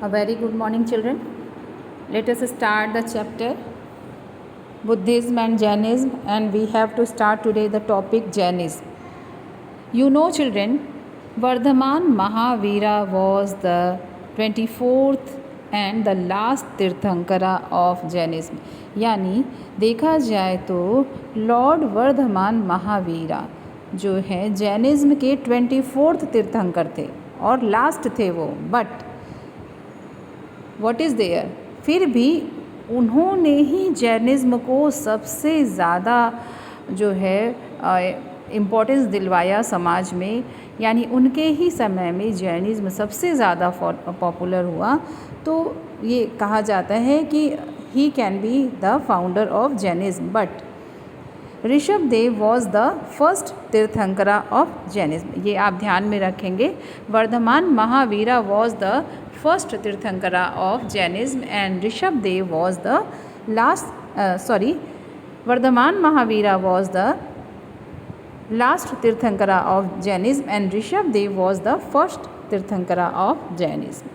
A very good morning, children. Let us start the chapter Buddhism and Jainism, and we have to start today the topic Jainism. You know, children, Vardhaman Mahavira was the 24th and the last Tirthankara of Jainism. यानी देखा जाए तो Lord Varthaman Mahavira जो है Jainism के 24th तीर्थंकर थे और लास्ट थे वो. बट व्हाट इज़ देयर, फिर भी उन्होंने ही जैनिज्म को सबसे ज़्यादा जो है इम्पोर्टेंस दिलवाया समाज में. यानी उनके ही समय में जैनिज्म सबसे ज़्यादा पॉपुलर हुआ. तो ये कहा जाता है कि he can be the founder of Jainism. But Rishabh Dev was the first Tirthankara of Jainism. ये आप ध्यान में रखेंगे. Vardhaman Mahavira was the first Tirthankara of Jainism and Rishabh Dev was the Vardhaman Mahavira was the last Tirthankara of Jainism and Rishabh Dev was the first Tirthankara of Jainism.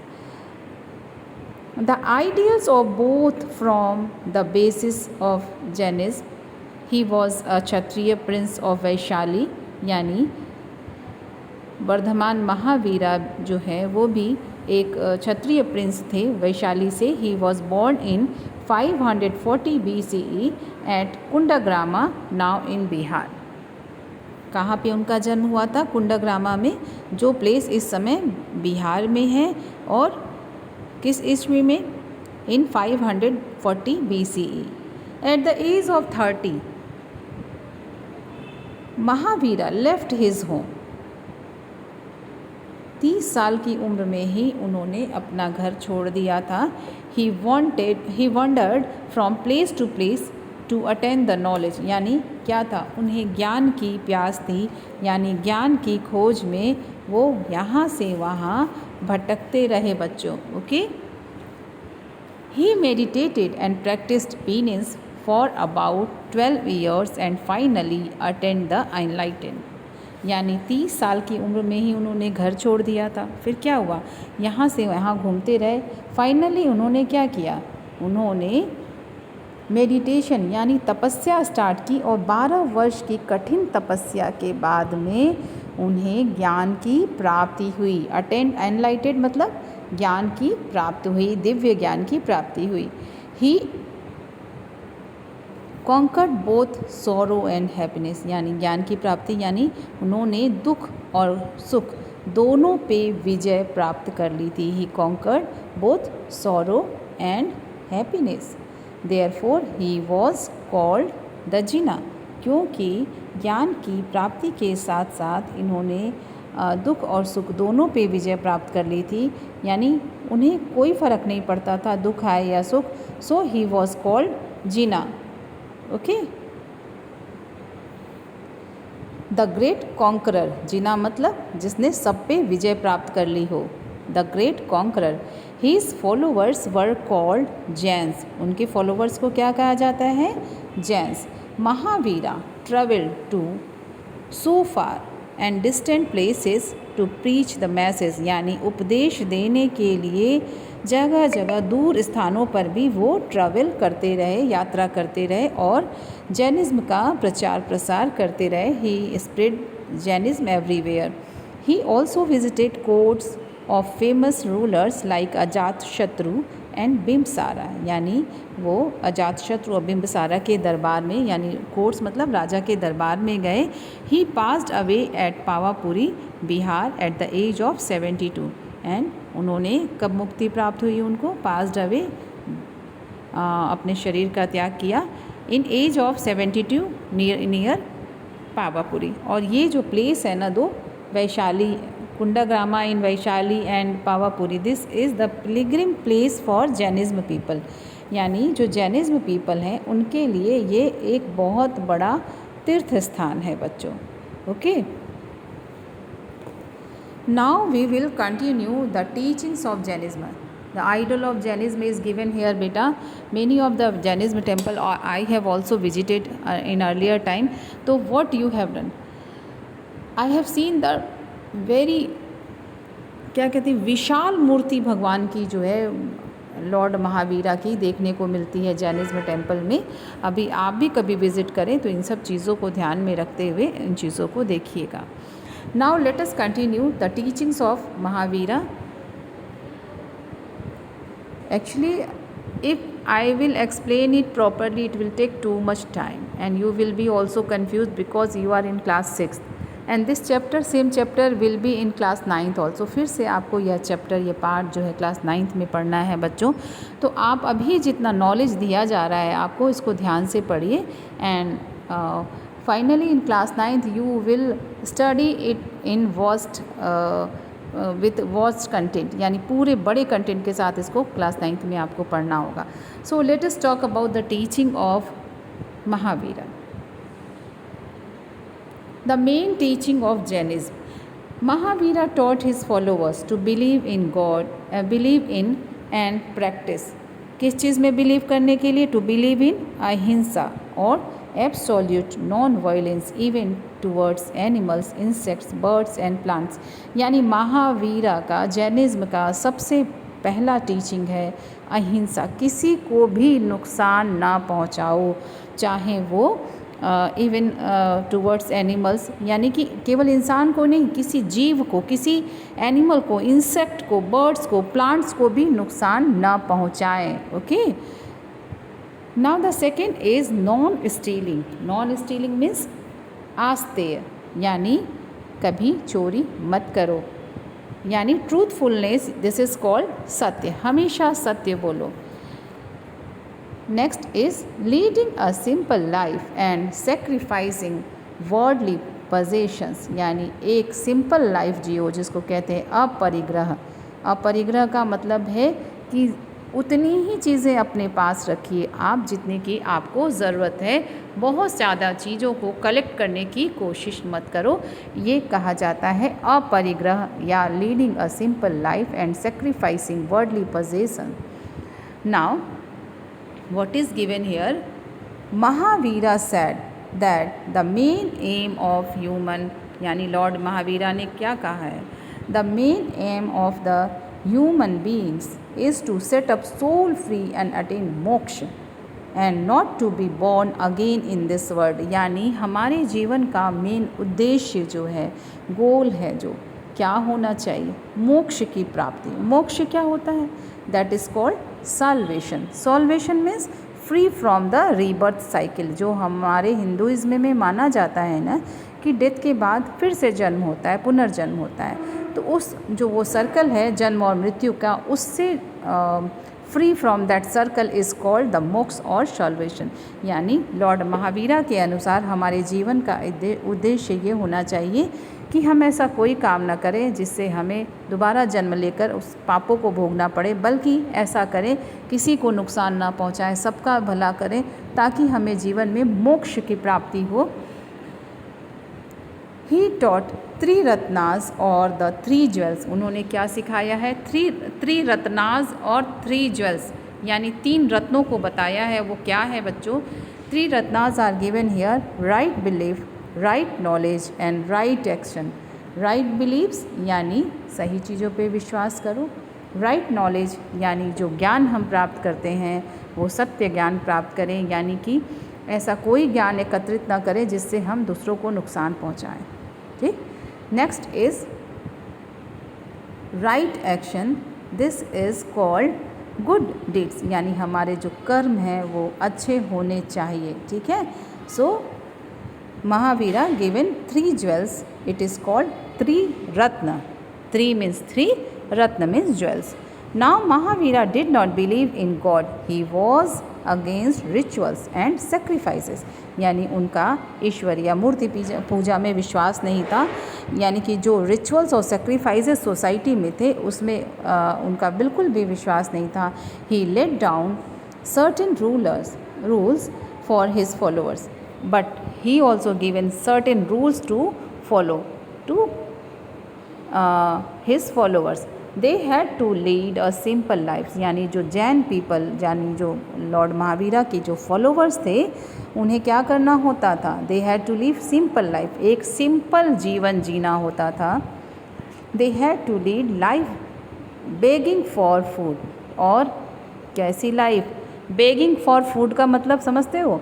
The ideals of both from the basis of Jainism. He was a Kshatriya prince of Vaishali. यानी वर्धमान महावीरा जो है वो भी एक क्षत्रिय Prince थे वैशाली से. He was born in 540 BCE at Kundagrama, now in Bihar. कहाँ पे उनका जन्म हुआ था? कुंडाग्रामा में, जो प्लेस इस समय बिहार में है. और किस ईस्वी में? In 540 BCE. At the age of 30 Mahavira left his home. 30 साल की उम्र में ही उन्होंने अपना घर छोड़ दिया था. He wandered from place to place to attain the knowledge. यानी क्या था? उन्हें ज्ञान की प्यास थी. यानी ज्ञान की खोज में वो यहाँ से वहाँ भटकते रहे बच्चों. Okay. He meditated and practised penance for about 12 years and finally attained the enlighten. यानी 30 साल की उम्र में ही उन्होंने घर छोड़ दिया था. फिर क्या हुआ? यहाँ से वहाँ घूमते रहे. फाइनली उन्होंने क्या किया? उन्होंने मेडिटेशन यानी तपस्या स्टार्ट की और 12 वर्ष की कठिन तपस्या के बाद में उन्हें ज्ञान की प्राप्ति हुई. अटेंड एनलाइटेड मतलब ज्ञान की प्राप्ति हुई, दिव्य ज्ञान की प्राप्ति हुई. He conquered both sorrow and happiness. यानी ज्ञान की प्राप्ति यानी उन्होंने दुख और सुख दोनों पे विजय प्राप्त कर ली थी. He conquered both sorrow and happiness. Therefore he was called the Jina. क्योंकि ज्ञान की प्राप्ति के साथ साथ इन्होंने दुख और सुख दोनों पे विजय प्राप्त कर ली थी. यानी उन्हें कोई फ़र्क नहीं पड़ता था दुख आए या सुख. So he was called Jina. Okay. The great conqueror. Jina मतलब जिसने सब पे विजय प्राप्त कर ली हो. The great conqueror. His followers were called Jains. उनके फॉलोवर्स को क्या कहा जाता है? Jains. Mahavira traveled to so far and distant places to preach the masses. यानी उपदेश देने के लिए जगह जगह दूर स्थानों पर भी वो ट्रैवल करते रहे, यात्रा करते रहे और जैनिज्म का प्रचार प्रसार करते रहे. He spread Jainism everywhere. He also visited courts of famous rulers like Ajatashatru and Bimbisara. यानी वो अजातशत्रु और बिम्बसारा के दरबार में, यानी कोर्ट्स मतलब राजा के दरबार में गए. He passed away at Pawapuri Bihar at the age of 72. And उन्होंने कब मुक्ति प्राप्त हुई उनको? पास्ड अवे अपने शरीर का त्याग किया in age of 72 near Pawapuri. और ये जो प्लेस है ना दो, Vaishali, Kundagrama in Vaishali and Pawapuri, this is the pilgrim place for Jainism people. यानी जो जैनिज्म पीपल हैं उनके लिए ये एक बहुत बड़ा तीर्थ स्थान है बच्चों. Okay. Now we will continue the teachings of Jainism. The idol of Jainism is given here बेटा. Many of the Jainism temple I have also visited in earlier time. तो what you have done? I have seen the very क्या कहते हैं, विशाल मूर्ति भगवान की जो है Lord Mahavira की देखने को मिलती है जैनिज्म टेम्पल में। अभी आप भी कभी विज़िट करें तो इन सब चीज़ों को ध्यान में रखते हुए इन चीज़ों को देखिएगा। Now let us continue the teachings of Mahavira. Actually if I will explain it properly, it will take too much time and you will be also confused because you are in class 6th and this chapter, same chapter will be in class 9th also। फिर से आपको यह chapter, ये part जो है class 9th में पढ़ना है बच्चों। तो आप अभी जितना नॉलेज दिया जा रहा है आपको, इसको ध्यान से पढ़िए and finally in class 9th you will study it in vast with vast content, यानी पूरे बड़े कंटेंट के साथ इसको क्लास 9th में आपको पढ़ना होगा। So let us talk about the teaching of Mahavira. The main teaching of Jainism. Mahavira taught his followers to believe in God, believe in and practice। किस चीज़ में बिलीव करने के लिए? टू बिलीव इन अहिंसा और absolute non violence even towards animals, insects, birds and plants. यानी महावीरा का, Jainism का सबसे पहला टीचिंग है अहिंसा। किसी को भी नुकसान ना पहुंचाओ, चाहे वो इवन टूवर्ड्स एनिमल्स, यानी कि केवल इंसान को नहीं, किसी जीव को, किसी एनिमल को, इंसेक्ट को, बर्ड्स को, प्लांट्स को भी नुकसान ना पहुंचाएं। Okay, now the second is non stealing. Non stealing means आस्तेय, यानी कभी चोरी मत करो, यानी ट्रूथफुलनेस, दिस इज़ कॉल्ड सत्य, हमेशा सत्य बोलो। Next is leading a simple life and sacrificing worldly possessions, यानी एक सिंपल लाइफ जियो जिसको कहते हैं अपरिग्रह। अपरिग्रह का मतलब है कि उतनी ही चीज़ें अपने पास रखिए आप जितने की आपको ज़रूरत है, बहुत ज़्यादा चीज़ों को कलेक्ट करने की कोशिश मत करो। ये कहा जाता है अपरिग्रह या leading a simple life and sacrificing worldly possession. Now what is given here, Mahavira said that the main aim of human, यानी लॉर्ड महावीरा ने क्या कहा है? The main aim of the human beings is to set up soul free and attain moksha and not to be born again in this world। यानी हमारे जीवन का main उद्देश्य जो है, गोल है, जो क्या होना चाहिए? मोक्ष की प्राप्ति। मोक्ष क्या होता है? That is called salvation. Salvation means free from the rebirth cycle, जो हमारे हिंदुइज्म में माना जाता है ना कि डेथ के बाद फिर से जन्म होता है, पुनर्जन्म होता है। तो उस जो वो सर्कल है जन्म और मृत्यु का, उससे free from that circle is called the मोक्ष और सॉल्वेशन। यानी लॉर्ड महावीरा के अनुसार हमारे जीवन का उद्देश्य ये होना चाहिए कि हम ऐसा कोई काम ना करें जिससे हमें दोबारा जन्म लेकर उस पापों को भोगना पड़े, बल्कि ऐसा करें किसी को नुकसान ना पहुंचाएं, सबका भला करें, ताकि हमें जीवन में मोक्ष की प्राप्ति हो। ही टॉट थ्री रत्नाज और द थ्री ज्वेल्स। उन्होंने क्या सिखाया है? थ्री रत्नाज और थ्री ज्वेल्स, यानी 3 रत्नों को बताया है। वो क्या है बच्चों? 3 रत्नाज are given here, right belief, right knowledge and right action. Right believes यानी सही चीज़ों पे विश्वास करो। राइट नॉलेज यानी जो ज्ञान हम प्राप्त करते हैं वो सत्य ज्ञान प्राप्त करें, यानी कि ऐसा कोई ज्ञान एकत्रित ना करें जिससे हम दूसरों को नुकसान पहुंचाएं। ठीक। Next is right action, this is called good deeds, यानी हमारे जो कर्म हैं वो अच्छे होने चाहिए। ठीक है। सो Mahavira given 3 jewels, it is called 3 ratna। 3 means 3, ratna means jewels। Now Mahavira did not believe in God, he was against rituals and sacrifices। यानी उनका ईश्वर या मूर्ति पूजा में विश्वास नहीं था, यानी कि जो रिचुअल्स और सेक्रीफाइसेस सोसाइटी में थे उसमें उनका बिल्कुल भी विश्वास नहीं था। He laid down certain rules for his followers, but he also given certain rules to follow to his followers। they had to lead a simple life, यानी जो जैन पीपल, यानी जो लॉर्ड महावीरा के जो फॉलोवर्स थे उन्हें क्या करना होता था? they had to live simple life, एक सिंपल जीवन जीना होता था। They had to lead life begging for food. और कैसी लाइफ? बेगिंग फॉर फूड का मतलब समझते हो?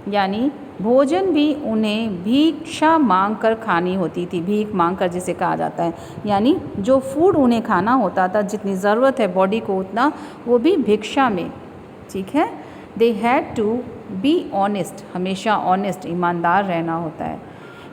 यानी भोजन भी उन्हें भिक्षा मांग कर खानी होती थी, भीख मांग कर जिसे कहा जाता है। यानी जो फूड उन्हें खाना होता था, जितनी ज़रूरत है बॉडी को उतना, वो भी भिक्षा में। ठीक है। They had to be honest, हमेशा ऑनेस्ट, ईमानदार रहना होता है।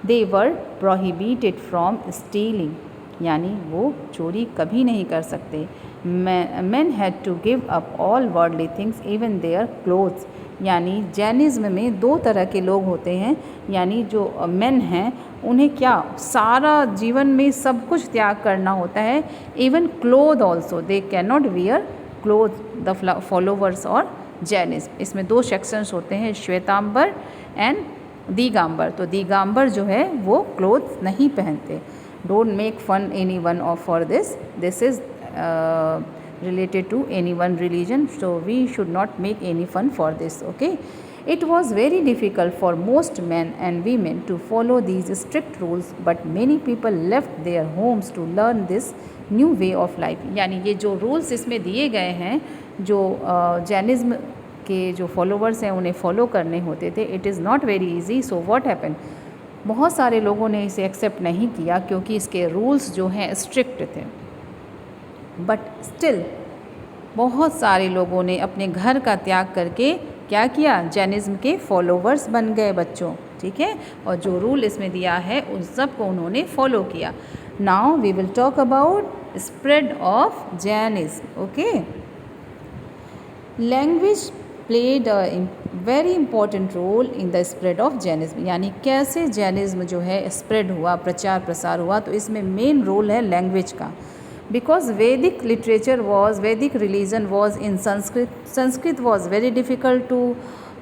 They were prohibited from stealing, यानी वो चोरी कभी नहीं कर सकते। Man had to give up all worldly things even their clothes, यानी जैनिज़्म में दो तरह के लोग होते हैं। यानी जो मेन हैं उन्हें क्या सारा जीवन में सब कुछ त्याग करना होता है, even cloth also they can not wear cloth, the followers और जैनिज़्म। इसमें दो सेक्शंस होते हैं, श्वेतांबर एंड दिगंबर। तो दिगंबर जो है वो क्लोथ नहीं पहनते। Don't make fun any one of for this is related to any one religion, so we should not make any fun for this. Okay, it was very difficult for most men and women to follow these strict rules, but many people left their homes to learn this new way of life. यानी ये जो rules इसमें दिए गए हैं, जो Jainism के जो फॉलोवर्स हैं उन्हें फॉलो करने होते थे, it is not very easy. So what happen, बहुत सारे लोगों ने इसे एक्सेप्ट नहीं किया क्योंकि इसके रूल्स जो हैं स्ट्रिक्ट थे। बट स्टिल बहुत सारे लोगों ने अपने घर का त्याग करके क्या किया, जैनिज़्म के फॉलोवर्स बन गए बच्चों। ठीक है, और जो रूल इसमें दिया है उन सब को उन्होंने फॉलो किया। Now we will talk about spread of Jainism. Okay, language played a very important role in the spread of Jainism, यानी कैसे जैनिज़्म जो है स्प्रेड हुआ, प्रचार प्रसार हुआ। तो इसमें मेन रोल है लैंग्वेज का। Because Vedic literature was, Vedic religion was in Sanskrit. Sanskrit was very difficult to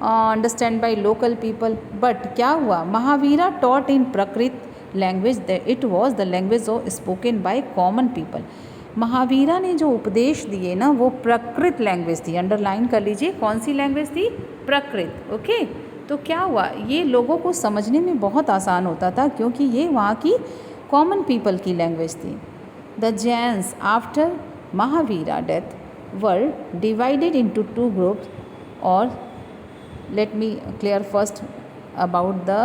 understand by local people. But क्या हुआ, Mahavira taught in Prakrit language, that it was the language of spoken by common people. Mahavira ने जो उपदेश दिए ना वो प्रकृत language थी। अंडरलाइन कर लीजिए, कौन सी लैंग्वेज थी? प्रकृत। ओके, तो क्या हुआ, ये लोगों को समझने में बहुत आसान होता था क्योंकि ये वहाँ की कॉमन पीपल की लैंग्वेज थी। The Jains after Mahavira death were divided into two groups, or let me clear first about the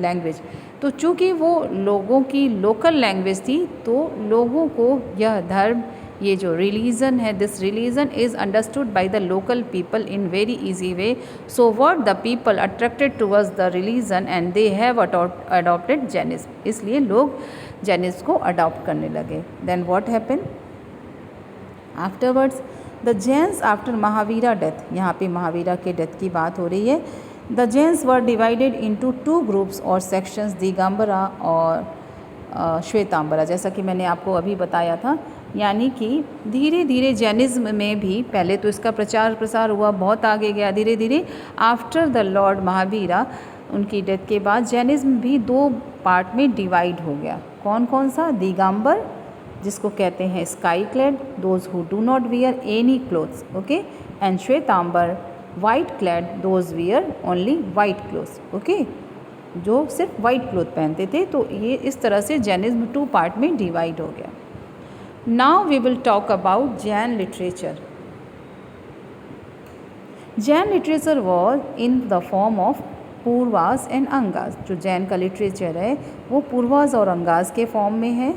language. तो चूँकि वो लोगों की लोकल लैंग्वेज थी तो लोगों को यह धर्म, ये जो रिलीजन है, this religion is understood by the local people in very easy way. So what the people attracted towards the religion and they have adopted Jainism, इसलिए लोग जैनिज़्म को अडॉप्ट करने लगे। Then what happen afterwards, the Jains after Mahavira death, यहाँ पे महावीरा के death की बात हो रही है। The Jains were divided into two groups और सेक्शंस, दिगंबरा और श्वेतांबरा, जैसा कि मैंने आपको अभी बताया था। यानी कि धीरे धीरे जैनिज़्म में भी पहले तो इसका प्रचार प्रसार हुआ, बहुत आगे गया, धीरे धीरे आफ्टर द लॉर्ड महावीरा, उनकी डेथ के बाद जैनिज़्म भी दो पार्ट में डिवाइड हो गया। कौन कौन सा? दिगंबर, जिसको कहते हैं sky clad, those who do not wear any clothes. Okay, and Shwetambar, white clad, those wear only white clothes. Okay, जो सिर्फ वाइट क्लोथ पहनते थे। तो ये इस तरह से जैनिज़्म टू पार्ट में डिवाइड हो गया। Now we will talk about Jain literature. Jain literature was in the form of Purvas and Angas. जो जैन का लिटरेचर है वो पूर्वास और अंगास के फॉर्म में है।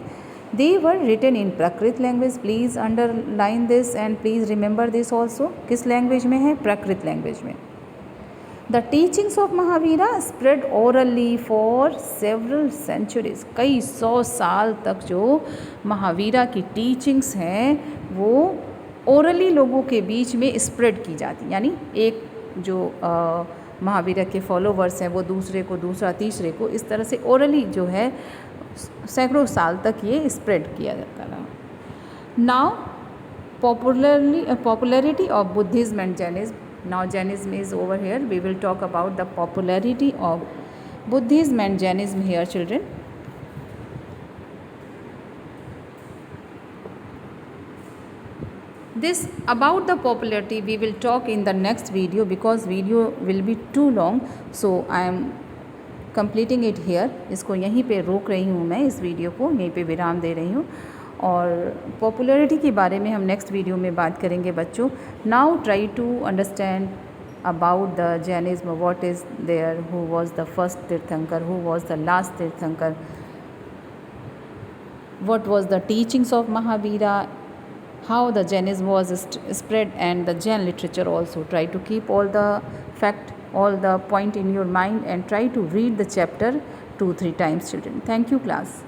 They were written in Prakrit language, please underline this and please remember this also. किस लैंग्वेज में है? प्राकृत लैंग्वेज में। The teachings of Mahavira spread orally for several centuries, कई 100 साल तक जो महावीरा की टीचिंग्स हैं वो ओरली लोगों के बीच में स्प्रेड की जाती, यानी एक जो महावीरा के फॉलोवर्स हैं वो दूसरे को, दूसरा तीसरे को, इस तरह से ओरली जो है सैकड़ों साल तक ये स्प्रेड किया जाता रहा। Now popularity of Buddhism and Jainism. Now Jainism is over here. We will talk about the popularity of Buddhism and Jainism here, children. This about the popularity we will talk in the next video because video will be too long. So I am completing it here, इसको यहीं पे रोक रही हूँ मैं, इस video को यहीं पे विराम दे रही हूँ। और पॉपुलैरिटी के बारे में हम नेक्स्ट वीडियो में बात करेंगे बच्चों। Now try to understand about the Jainism, what is there, who was the first Tirthankar, who was the last Tirthankar, what was the teachings of Mahavira, how the Jainism was spread, and the Jain literature also. Try to keep all the fact, all the point in your mind, and try to read the chapter 2-3 times, children. Thank you, class.